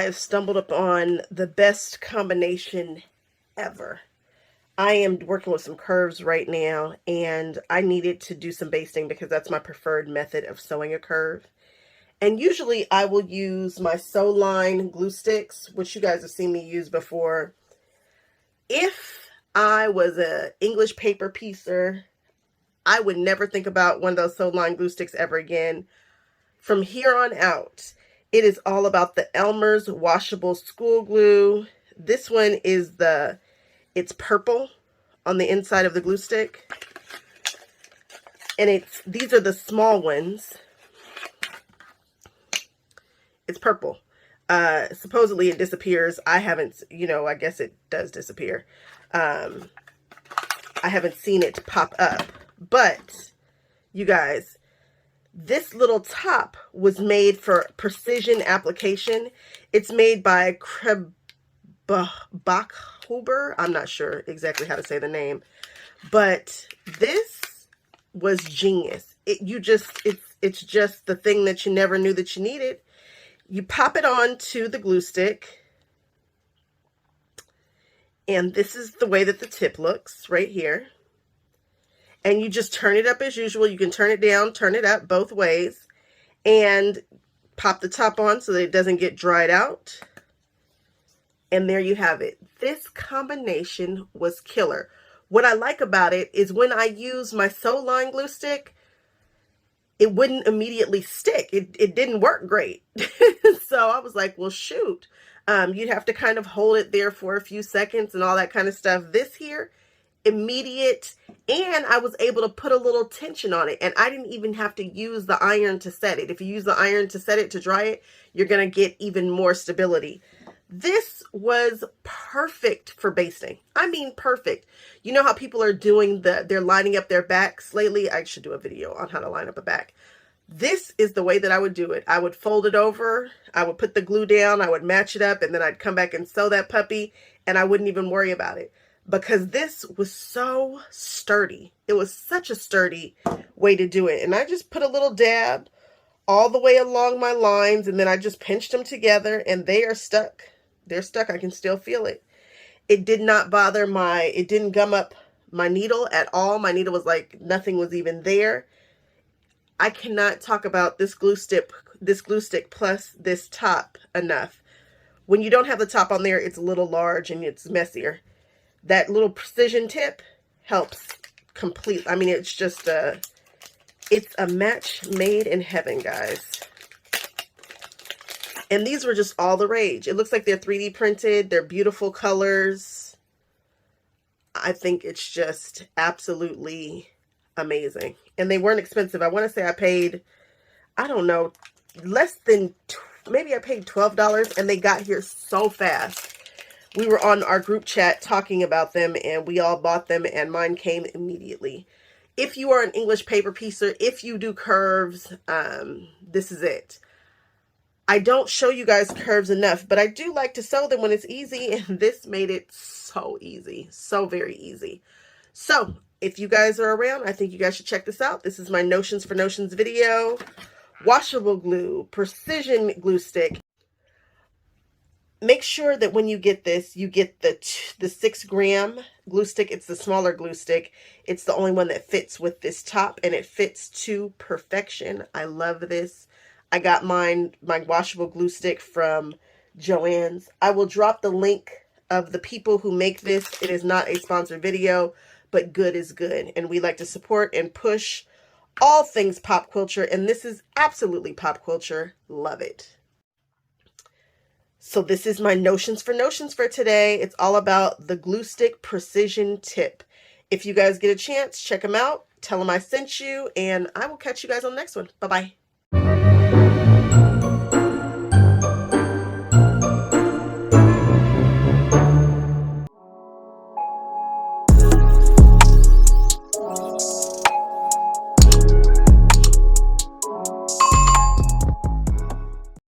I have stumbled upon the best combination ever. I am working with some curves right now, and I needed to do some basting because that's my preferred method of sewing a curve. And usually I will use my sew line glue sticks, which you guys have seen me use before. If I was an English paper piecer, I would never think about one of those sew line glue sticks ever again. From here on out, it is all about the Elmer's washable school glue. This one is it's purple on the inside of the glue stick. And these are the small ones. It's purple. Supposedly it disappears. I haven't, I guess it does disappear. I haven't seen it pop up. But, you guys, this little top was made for precision application. It's made by Maccouture. I'm not sure exactly how to say the name. But this was genius. It's just the thing that you never knew that you needed. You pop it onto the glue stick, and this is the way that the tip looks right here. And you just turn it up as usual. You can turn it down, turn it up both ways, and pop the top on so that it doesn't get dried out. And there you have it. This combination was killer. What I like about it is when I use my sew line glue stick, it wouldn't immediately stick. It didn't work great. So I was like, well, shoot. You'd have to kind of hold it there for a few seconds and all that kind of stuff. This here, immediate, and I was able to put a little tension on it, and I didn't even have to use the iron to set it. If you use the iron to set it, to dry it, you're going to get even more stability. This was perfect for basting. I mean, perfect. You know how people are doing they're lining up their backs lately? I should do a video on how to line up a back. This is the way that I would do it. I would fold it over, I would put the glue down, I would match it up, and then I'd come back and sew that puppy, and I wouldn't even worry about it because this was so sturdy. It was such a sturdy way to do it. And I just put a little dab all the way along my lines, and then I just pinched them together, and they are stuck. They're stuck. I can still feel it. It did not bother it didn't gum up my needle at all. My needle was like nothing was even there. I cannot talk about this glue stick plus this top enough. When you don't have the top on there, it's a little large and it's messier. That little precision tip helps complete. I mean, it's just it's a match made in heaven, guys. And these were just all the rage. It looks like they're 3D printed. They're beautiful colors. I think it's just absolutely amazing. And they weren't expensive. I want to say I paid, I don't know, less than, maybe I paid $12, and they got here so fast. We were on our group chat talking about them, and we all bought them, and mine came immediately. If you are an English paper piecer, if you do curves, this is it. I don't show you guys curves enough, but I do like to sew them when it's easy, and this made it so easy, so very easy. So if you guys are around, I think you guys should check this out. This is my Notions for Notions video. Washable glue, precision glue stick. Make sure that when you get this, you get the 6 gram glue stick. It's the smaller glue stick. It's the only one that fits with this top, and it fits to perfection. I love this. I got my washable glue stick from Joann's. I will drop the link of the people who make this. It is not a sponsored video, but good is good. And we like to support and push all things pop culture. And this is absolutely pop culture. Love it. So this is my Notions for today. It's all about the glue stick precision tip. If you guys get a chance, check them out. Tell them I sent you, and I will catch you guys on the next one. Bye-bye.